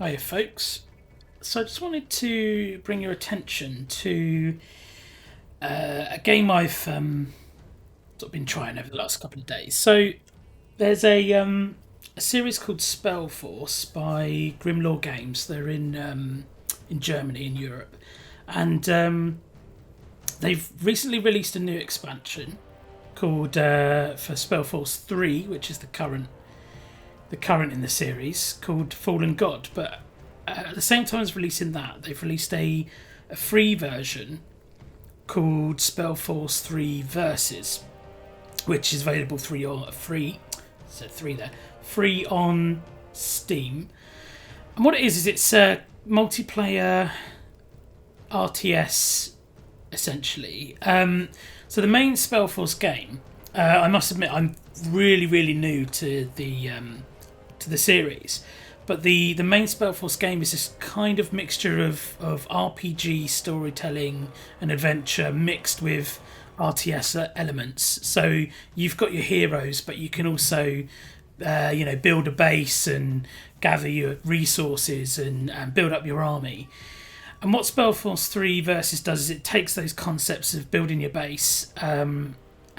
Hiya, folks. So I just wanted to bring your attention to a game I've sort of been trying over the last couple of days. So there's a series called SpellForce by Grimlaw Games. They're in Germany, in Europe, and they've recently released a new expansion called for SpellForce 3, which is the current in the series, called Fallen God. But at the same time as releasing that, they've released a free version called SpellForce 3 Versus, which is available free on Steam. And what it is it's a multiplayer RTS essentially. So the main Spellforce game, I must admit, I'm really, really new to the series, but the main Spellforce game is this kind of mixture of RPG storytelling and adventure mixed with RTS elements. So you've got your heroes, but you can also build a base and gather your resources and build up your army. And what Spellforce 3 Versus does is it takes those concepts of building your base and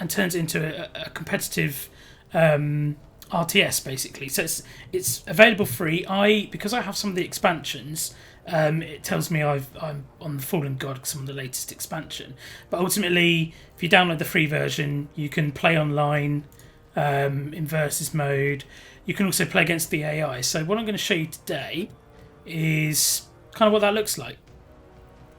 turns it into a competitive RTS basically. So it's available free. Because I have some of the expansions, it tells me I'm on the Fallen God because I'm on the latest expansion. But ultimately, if you download the free version, you can play online in versus mode. You can also play against the AI. So what I'm going to show you today is kind of what that looks like.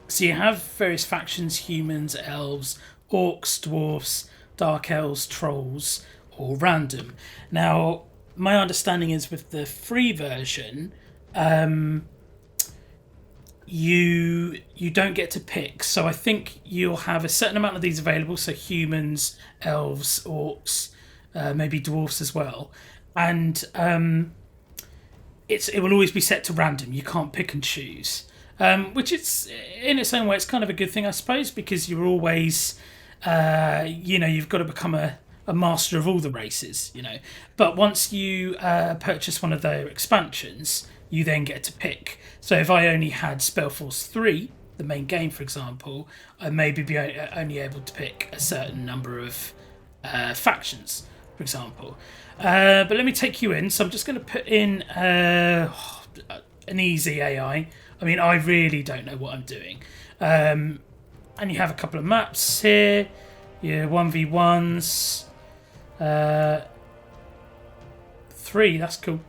So you have various factions: humans, elves, orcs, dwarfs, dark elves, trolls, or random. Now, my understanding is with the free version, you don't get to pick. So I think you'll have a certain amount of these available. So humans, elves, orcs, maybe dwarfs as well, and it will always be set to random. You can't pick and choose. Which it's in its own way, it's kind of a good thing, I suppose, because you're always, you've got to become a master of all the races, But once you purchase one of their expansions, you then get to pick. So if I only had Spellforce 3, the main game, for example, I maybe be only able to pick a certain number of factions, for example. But let me take you in. So I'm just going to put in an easy AI. I mean, I really don't know what I'm doing. And you have a couple of maps here. Your 1v1s. 3, that's cool.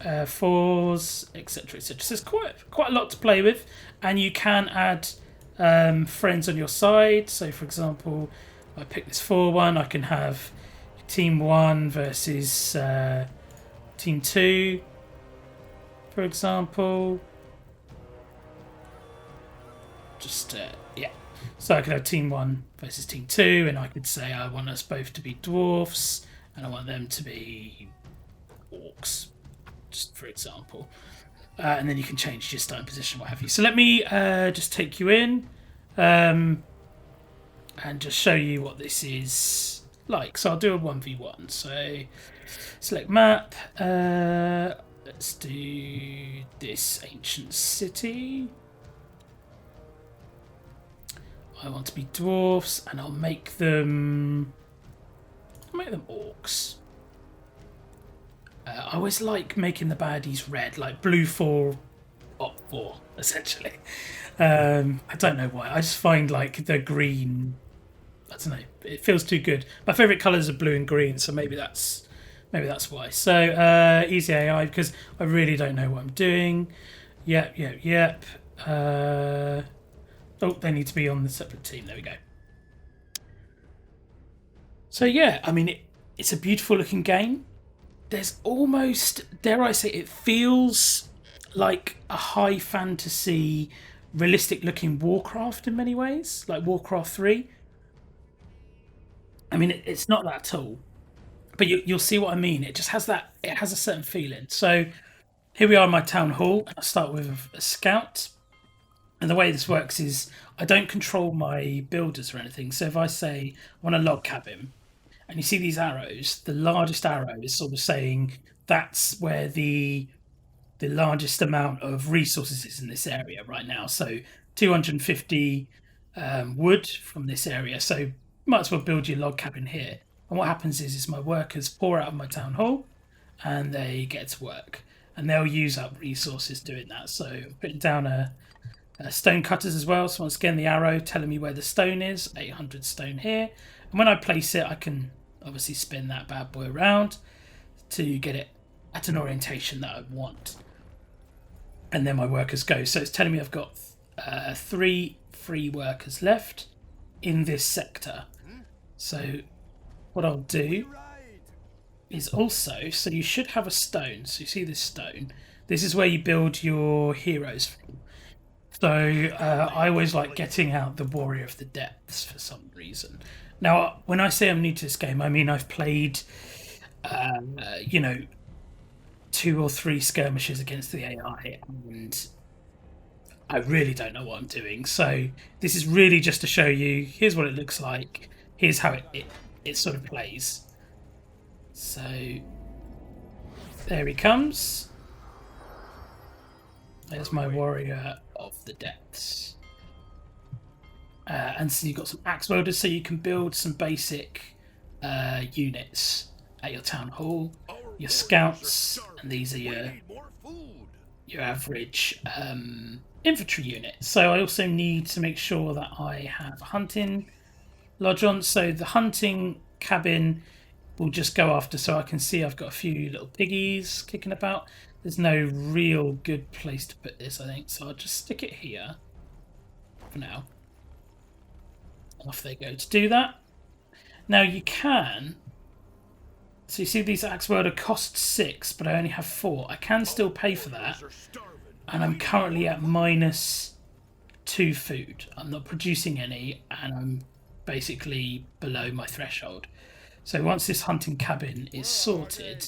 4s, etc., etc. So there's quite a lot to play with. And you can add friends on your side. So, for example, if I pick this 4-1, I can have Team 1 versus Team 2, for example. So I could have Team 1 versus Team 2, and I could say I want us both to be dwarfs, and I want them to be orcs, just for example. And then you can change your starting position, what have you. So let me just take you in and just show you what this is like. So I'll do a 1v1. So select map. Let's do this ancient city. I want to be dwarfs, and I'll make them orcs. I always like making the baddies red, like blue for op 4, essentially. I don't know why. I just find like the green. I don't know. It feels too good. My favourite colours are blue and green, so maybe that's why. So easy AI, because I really don't know what I'm doing. Yep. They need to be on the separate team. There we go. So yeah, I mean, it's a beautiful looking game. There's almost, dare I say, it feels like a high fantasy, realistic looking Warcraft in many ways, like Warcraft 3. I mean, it's not that at all, but you'll see what I mean. It just has that, it has a certain feeling. So here we are in my town hall. I start with a scout. And the way this works is I don't control my builders or anything. So if I say I want a log cabin, and you see these arrows, the largest arrow is sort of saying that's where the the largest amount of resources is in this area right now. So 250 wood from this area. So might as well build your log cabin here. And what happens is my workers pour out of my town hall and they get to work. And they'll use up resources doing that. So I'm putting down a stone cutters as well. So once again, the arrow telling me where the stone is, 800 stone here. And when I place it, I can obviously spin that bad boy around to get it at an orientation that I want. And then my workers go. So it's telling me I've got 3 free workers left in this sector. So what I'll do is also, so you should have a stone. So you see this stone. This is where you build your heroes from. So I always like getting out the Warrior of the Depths for some reason. Now, when I say I'm new to this game, I mean I've played, 2 or 3 skirmishes against the AI, and I really don't know what I'm doing. So this is really just to show you, here's what it looks like, here's how it sort of plays. So there he comes. There's my Warrior of the Depths. And so you've got some axe welders, so you can build some basic units at your town hall. Your scouts, and these are your average infantry unit. So I also need to make sure that I have a hunting lodge on. So the hunting cabin will just go after, so I can see I've got a few little piggies kicking about. There's no real good place to put this, I think, so I'll just stick it here for now. Off they go to do that. Now you can, so you see these axe welder cost 6, but I only have 4. I can still pay for that, and I'm currently at -2 food. I'm not producing any, and I'm basically below my threshold. So once this hunting cabin is sorted,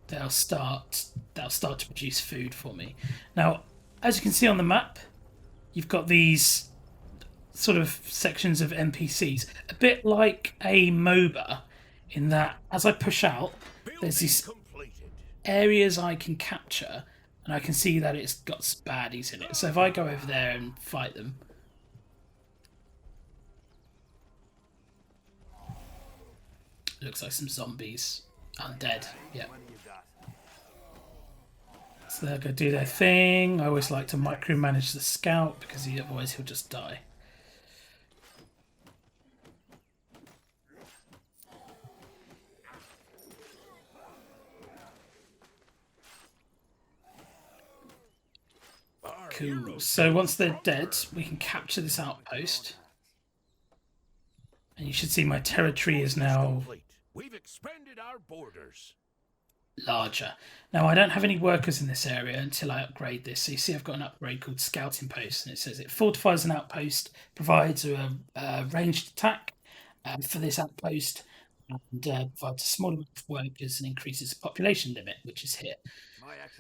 they'll start to produce food for me. Now, as you can see on the map, you've got these sort of sections of NPCs, a bit like a MOBA, in that as I push out, there's these areas I can capture, and I can see that it's got baddies in it. So if I go over there and fight them, it looks like some zombies, undead. Yeah. So they'll go do their thing. I always like to micromanage the scout because otherwise he'll just die. Cool. So once they're dead, we can capture this outpost. And you should see my territory is now We've expanded our borders. Larger. Now I don't have any workers in this area until I upgrade this. So you see I've got an upgrade called Scouting Post, and it says it fortifies an outpost, provides a ranged attack for this outpost, and provides a small amount of workers and increases the population limit, which is here.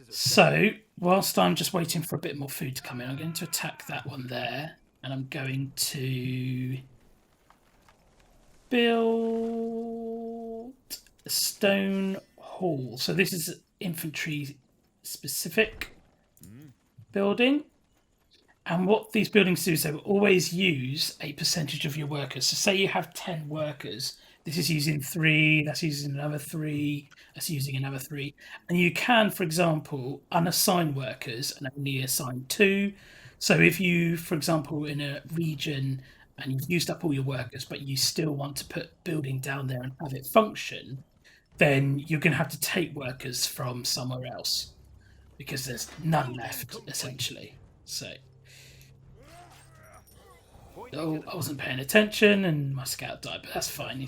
So whilst I'm just waiting for a bit more food to come in, I'm going to attack that one there, and I'm going to build a stone hall. So this is infantry specific building, and what these buildings do is they will always use a percentage of your workers. So say you have 10 workers, this is using 3, that's using another 3, that's using another 3, and you can, for example, unassign workers and only assign 2. So if you, for example, in a region and you've used up all your workers, but you still want to put building down there and have it function, then you're going to have to take workers from somewhere else because there's none left, essentially. So, oh, I wasn't paying attention and my scout died, but that's fine.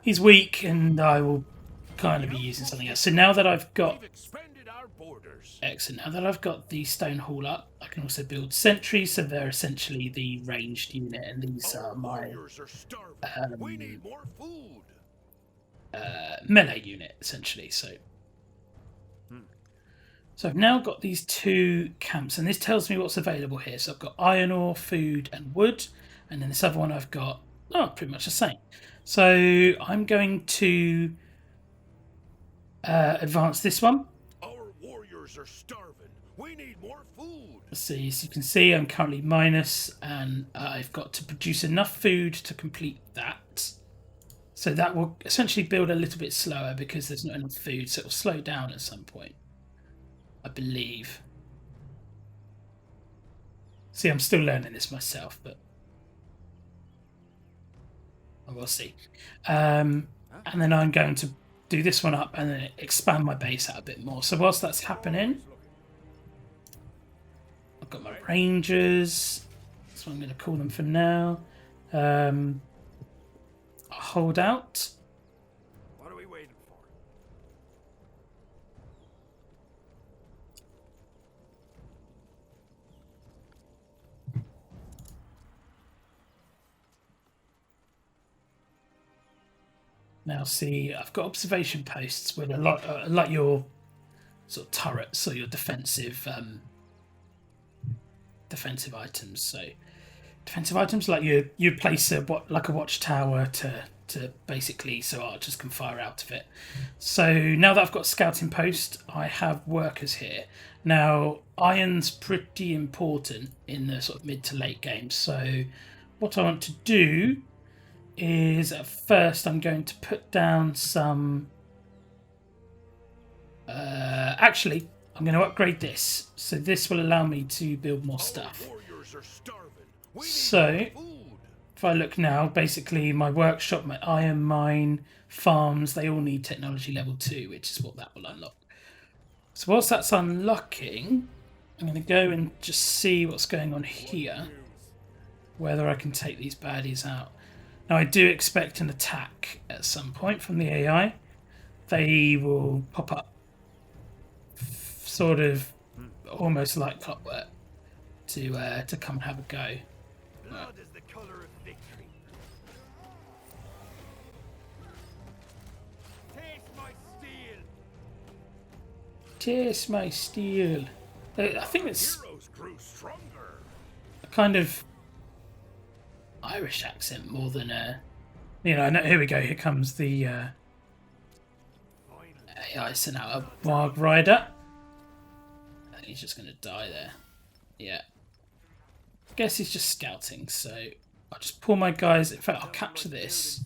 He's weak, and I will kind of be using something else. So now that I've got excellent, now that I've got the stone hall up, I can also build sentries. So they're essentially the ranged unit, and these are my melee unit, essentially. So I've now got these 2 camps, and this tells me what's available here. So I've got iron ore, food, and wood, and then this other one I've got pretty much the same. So I'm going to advance this one. warriors are starving. We need more food. Let's see, so you can see I'm currently minus, and I've got to produce enough food to complete that. So that will essentially build a little bit slower because there's not enough food, so it will slow down at some point, I believe. See, I'm still learning this myself, but we'll see. And then I'm going to do this one up and then expand my base out a bit more. So whilst that's happening, I've got my rangers. That's what I'm going to call them for now. I'll hold out. What are we waiting for? Now, see, I've got observation posts with a lot, like your sort of turrets or your defensive items. So, defensive items like you place like a watchtower to basically so archers can fire out of it. So now that I've got a scouting post, I have workers here. Now, iron's pretty important in the sort of mid to late game. So, what I want to do is at first I'm going to put down some actually I'm going to upgrade this, so this will allow me to build more stuff. So if I look now, basically my workshop, my iron mine, farms, they all need technology level 2, which is what that will unlock. So whilst that's unlocking, I'm going to go and just see what's going on here, whether I can take these baddies out. Now, I do expect an attack at some point from the AI. They will pop up sort of almost like clockwork to come and have a go. Blood is the color of victory. Taste my steel. Taste my steel. I think it's Heroes grew stronger. a kind of Irish accent more than a, you know. Here we go. Here comes the AI sent out a Warg Rider. And he's just going to die there. Yeah. I guess he's just scouting, so I'll just pull my guys. In fact, I'll capture this,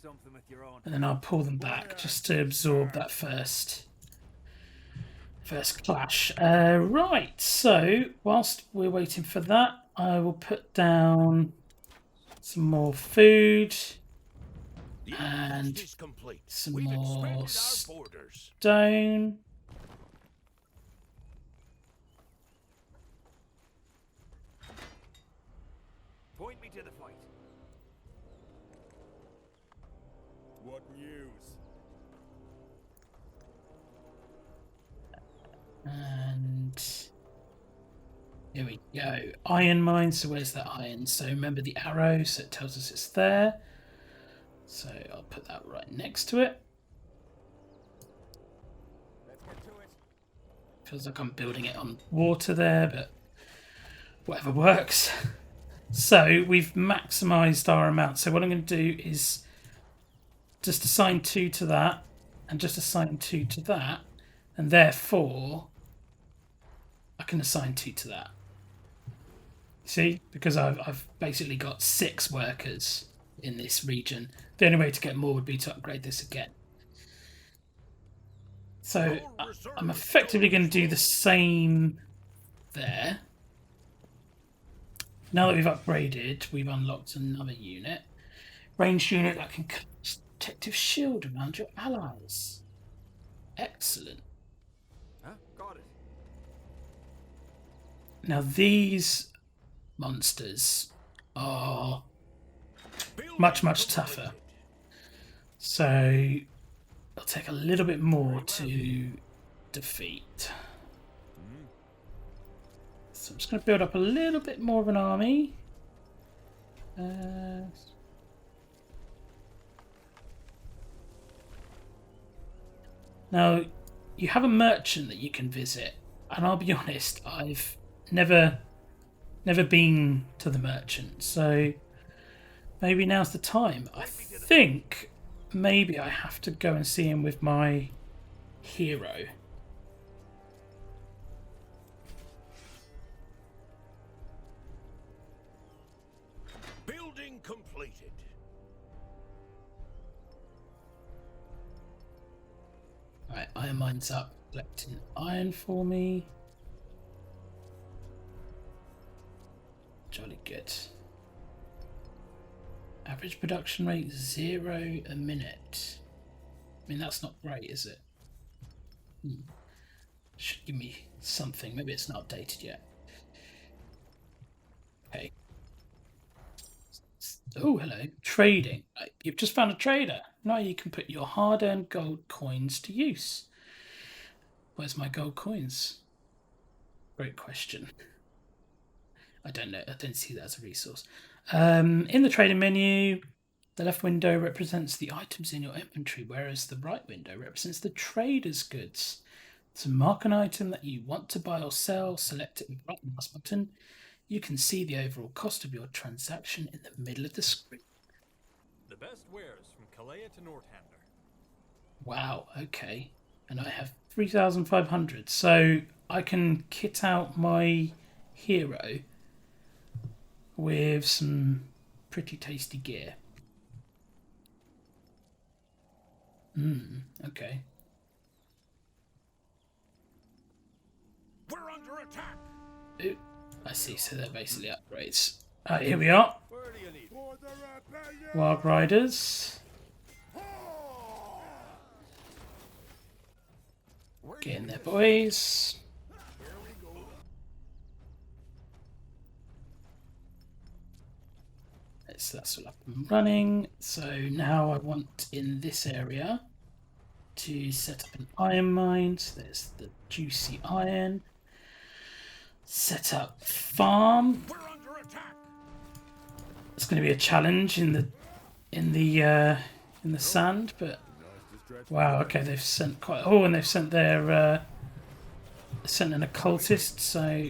and then I'll pull them back just to absorb that first clash. Right. So whilst we're waiting for that, I will put down some more food and some more stone. Point me to the fight. What news? And here we go. Iron mine. So where's that iron? So remember the arrow, so it tells us it's there. So I'll put that right next to it. Let's get to it. Feels like I'm building it on water there, but whatever works. So we've maximised our amount. So what I'm going to do is just assign 2 to that, and just assign 2 to that, and therefore I can assign 2 to that. See, because I've basically got 6 workers in this region. The only way to get more would be to upgrade this again. So I'm effectively going to do the same there. Now that we've upgraded, we've unlocked another unit. Ranged unit that can cast protective shield around your allies. Excellent. Huh? Got it. Now these monsters are much, much tougher. So it'll take a little bit more to defeat. So I'm just going to build up a little bit more of an army. Now, you have a merchant that you can visit, and I'll be honest, I've never been to the merchant, so maybe now's the time. I think maybe I have to go and see him with my hero. Right, iron mine's up. Collecting iron for me. Jolly good. Average production rate 0 a minute. I mean, that's not great, is it? Should give me something. Maybe it's not updated yet. Okay. Oh, hello. Trading. Right, you've just found a trader. Now you can put your hard-earned gold coins to use. Where's my gold coins? Great question. I don't know. I don't see that as a resource. In the trading menu, the left window represents the items in your inventory, whereas the right window represents the trader's goods. To mark an item that you want to buy or sell, select it with the right mouse button. You can see the overall cost of your transaction in the middle of the screen. The best wares from Kalea to Northander. Wow, okay. And I have 3,500. So I can kit out my hero with some pretty tasty gear. Okay. We're under attack. Ooh, I see, so they're basically upgrades. Here we are. Where do you need? For the rebellion. Wild Riders. Get in there, boys. Here we go. So that's all up and running. So now I want in this area to set up an iron mine. So there's the juicy iron. Set up farm. We're under attack. It's going to be a challenge in the sand, but wow. Okay, they've sent quite. Oh, and they've sent their sent an occultist. So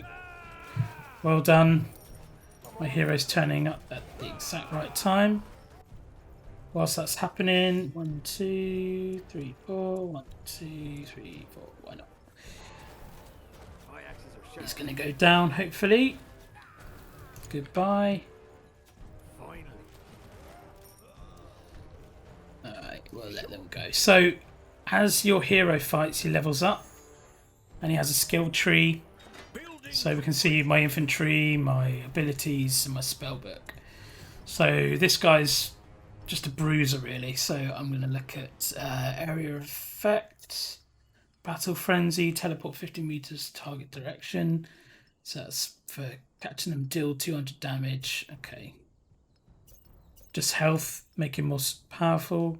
well done. My hero's turning up at the exact right time. Whilst that's happening, 1, 2, 3, 4. 1, 2, 3, 4. Why not? My axes are sharp. He's going to go down, hopefully. Goodbye. Finally. Alright, we'll let them go. So, as your hero fights, he levels up. And he has a skill tree. So we can see my infantry, my abilities, and my spellbook. So this guy's just a bruiser, really. So I'm going to look at area of effect, battle frenzy, teleport 50 meters, target direction. So that's for catching them, deal 200 damage. Okay. Just health, make him more powerful.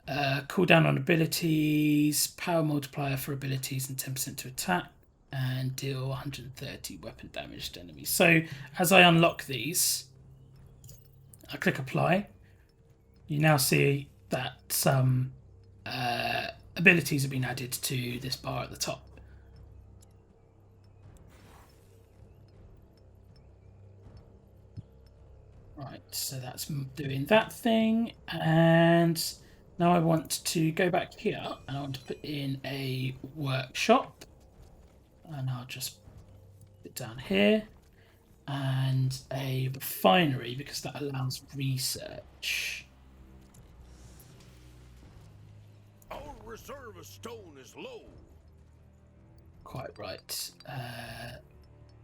Cooldown on abilities, power multiplier for abilities, and 10% to attack. And deal 130 weapon damage to enemies. So as I unlock these, I click apply. You now see that some abilities have been added to this bar at the top. Right, so that's doing that thing. And now I want to go back here and I want to put in a workshop. And I'll just put it down here. And a refinery, because that allows research. Our reserve of stone is low. Quite right.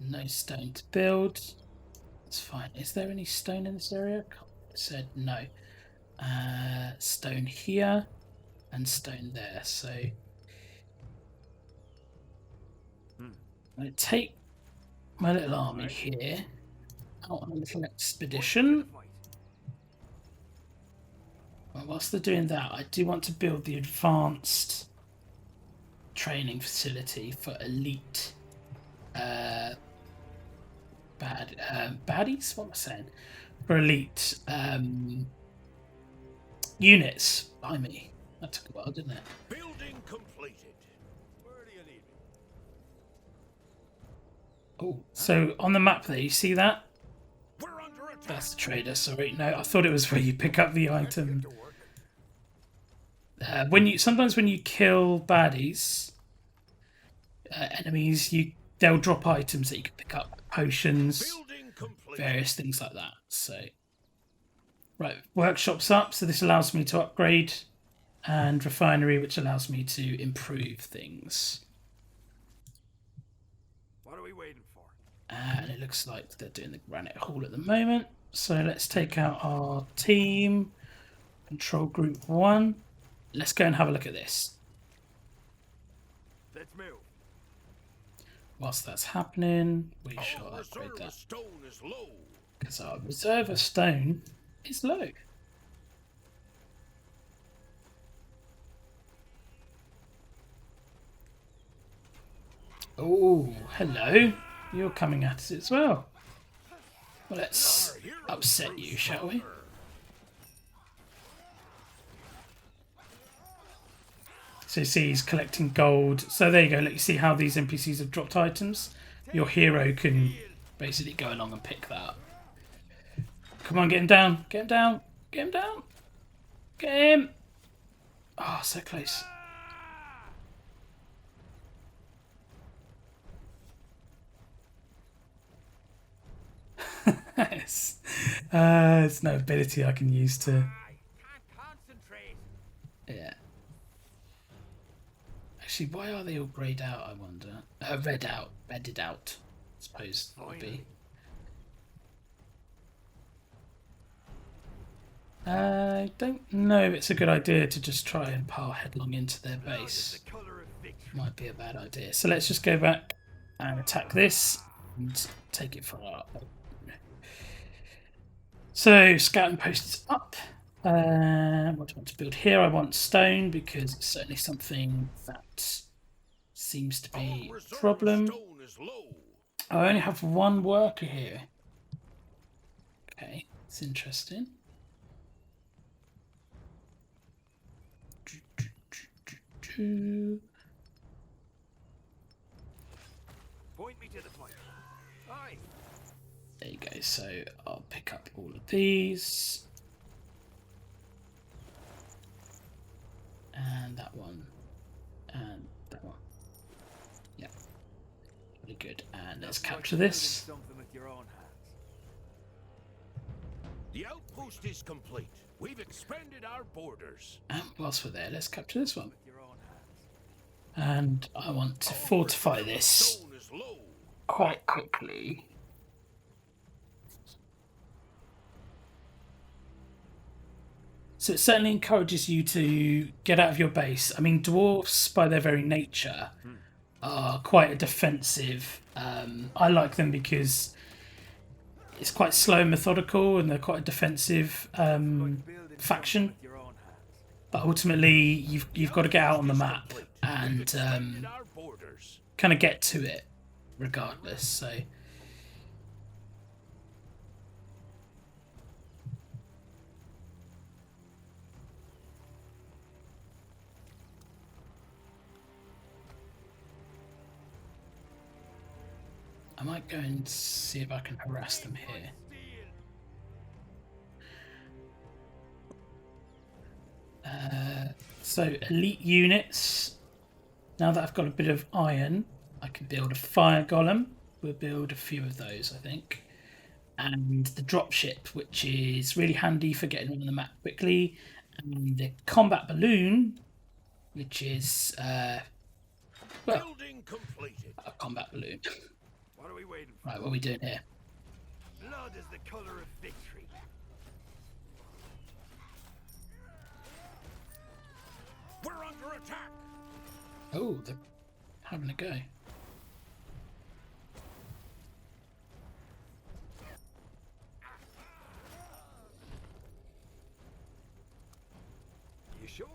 No stone to build. That's fine. Is there any stone in this area? It said no. Stone here and stone there. So I'm going to take my little army here out on a little expedition. Well, whilst they're doing that, I do want to build the advanced training facility for elite baddies? What am I saying? For elite units by me. That took a while, didn't it? Building completed. Where do you need me? Oh, so on the map there, you see that? We're under attack. That's the trader, sorry. No, I thought it was where you pick up the item. Sometimes when you kill baddies, enemies, they'll drop items that you can pick up, potions, Building complete. various things like that. So, right, workshop's up, so this allows me to upgrade and refinery, which allows me to improve things. What are we waiting for? And it looks like they're doing the granite hall at the moment. So let's take out our team. Control group 1. Let's go and have a look at this. Let's move. Whilst that's happening, we shall Our upgrade reserve that. of stone is low. Because our reserve of stone is low. Oh, hello. You're coming at us as well. Well, let's upset you, shall we? So you see he's collecting gold. So there you go. Look, you see how these NPCs have dropped items? Your hero can basically go along and pick that up. Come on, get him down. Get him down. Get him down. Get him. Oh, so close. Yes. There's no ability I can use to... I can't concentrate. Yeah. Actually, why are they all greyed out, I wonder? Red out. Redded out, I suppose it would be. I don't know if it's a good idea to just try and pile headlong into their base. The color of victory. Might be a bad idea. So let's just go back and attack this and take it for our... So scouting post is up. What do I want to build here? I want stone because it's certainly something that seems to be Our a reserve of problem. stone is low. I only have one worker here. Okay, it's interesting. Point me to the point. Aye. There you go. So I'll pick up all of these. And that one. And that one. Yeah. Really good. And let's capture this. Something with your own hands. The outpost is complete. We've expanded our borders. And whilst we're there, let's capture this one. With your own hands. And I want to fortify this Stone is low. quite quickly. So it certainly encourages you to get out of your base. I mean, dwarfs, by their very nature, are quite a defensive. I like them because it's quite slow and methodical, and they're quite a defensive faction. With your own hands. But ultimately, you've got to get out on the map and Expanded our borders. kind of get to it, regardless. So. I might go and see if I can harass them here. So elite units. Now that I've got a bit of iron, I can build a fire golem. We'll build a few of those, I think. And the dropship, which is really handy for getting on the map quickly. And the combat balloon, which is well, Building completed. a combat balloon. What are we waiting for? Right, what are we doing here? Blood is the color of victory. We're under attack. Oh, they're having a go. You sure?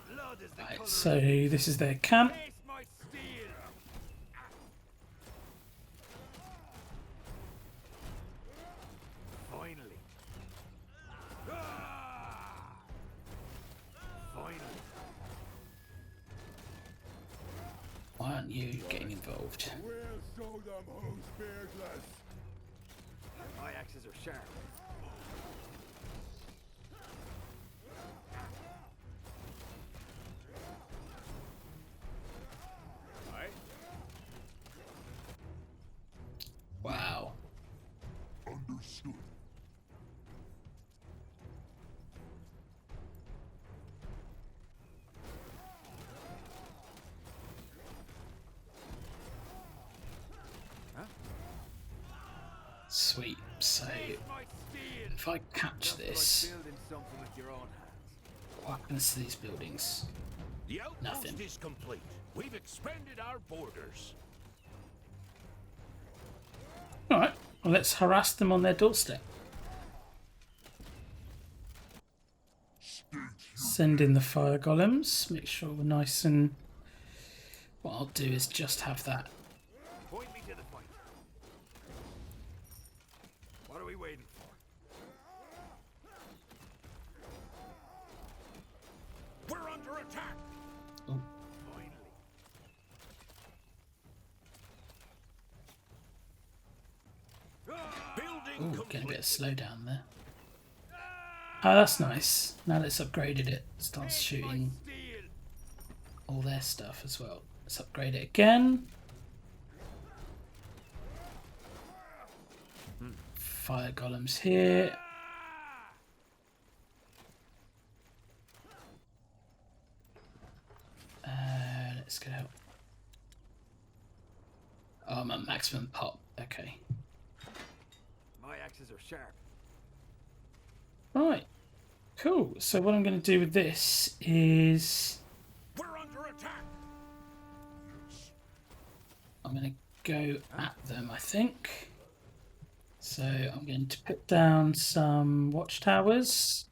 Blood is the Right, color so this is their camp. of Taste my steel. Finally. Finally. Why aren't you getting involved? We'll show them who's fearless. My axes are sharp. Wow. Sweet. So if I catch this, what happens to these buildings? The outpost Nothing. is complete. We've expanded our borders. Alright, well, let's harass them on their doorstep. Send in the fire golems. Make sure we're nice and... What I'll do is just have that. Point me to the point. What are we waiting for? We're under attack. Oh, Building ooh, getting a bit of complete. slowdown there. Oh, that's nice. Now let's upgraded it. Starts shooting all their stuff as well. Let's upgrade it again. Fire golems here. Let's go. Oh, I'm at maximum pop. Okay. My axes are sharp. Right. Cool. So what I'm going to do with this is We're under attack. I'm going to go at them, I think. So I'm going to put down some watchtowers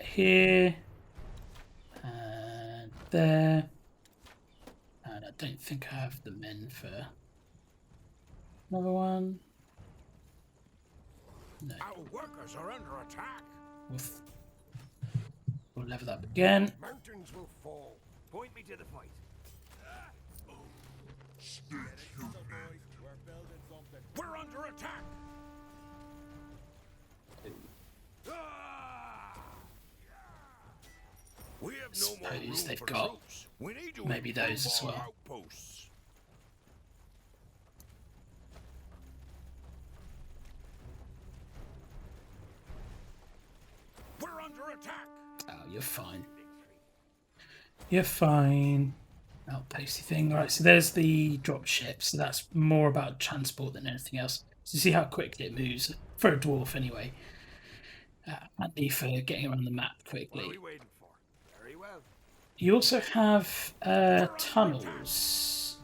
here and there. And I don't think I have the men for another one. No, Our workers are under attack. we'll level up again. Mountains will fall. Point me to the point. We're under attack. We have no more room Suppose they've for got troops. We need to maybe improve those as our well. outposts. We're under attack. Oh, you're fine. You're fine. Outposty thing. Alright, so there's the drop ship. So that's more about transport than anything else. So you see how quickly it moves. For a dwarf, anyway. Handy for getting around the map What are quickly. we waiting for? Very well. You also have tunnels.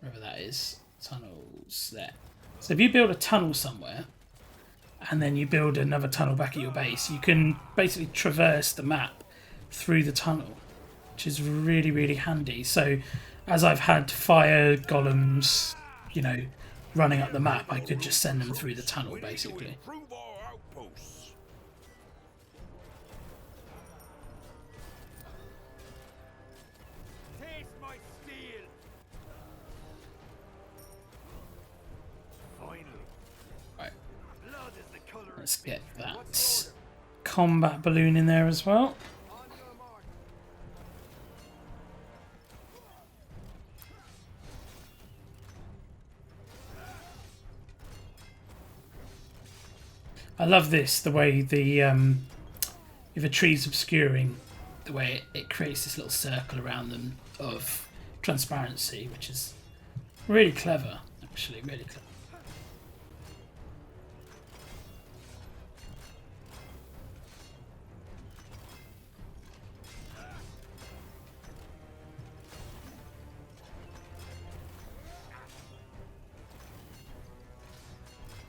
Wherever that is. Tunnels there. So if you build a tunnel somewhere, and then you build another tunnel back at your base, you can basically traverse the map through the tunnel, which is really, really handy. So as I've had fire golems, you know, running up the map, I could just send them through the tunnel, We need to basically. improve our outposts. Taste my steel. Finally. Right, Blood is the color let's of get victory. that What's the combat balloon in there as well. order? On your mark. I love this, the way the if a tree's obscuring, the way it creates this little circle around them of transparency, which is really clever, actually, really clever.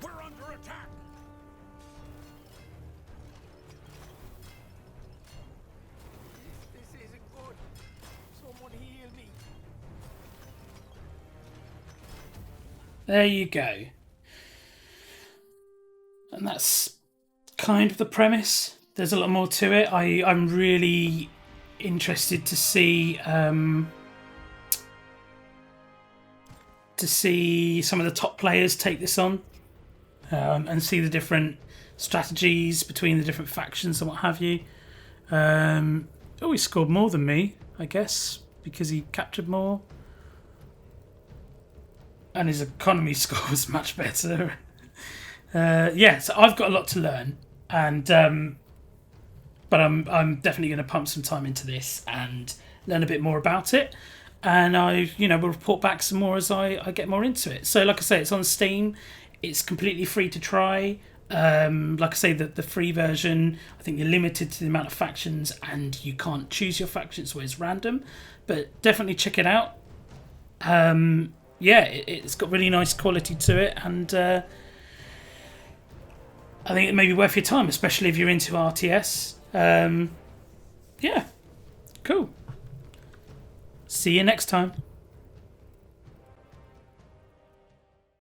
We're under attack. This isn't good. Someone heal me. There you go. And that's kind of the premise. There's a lot more to it. I'm really interested to see some of the top players take this on and see the different strategies between the different factions and what have you. Oh, he scored more than me, I guess, because he captured more. And his economy score was much better. Yeah, so I've got a lot to learn, and but I'm definitely going to pump some time into this and learn a bit more about it. And I, will report back some more as I get more into it. So, like I say, it's on Steam. It's completely free to try. Like I say, the free version, I think you're limited to the amount of factions and you can't choose your factions, so it's random. But definitely check it out. It's got really nice quality to it, and I think it may be worth your time, especially if you're into RTS. Cool. See you next time.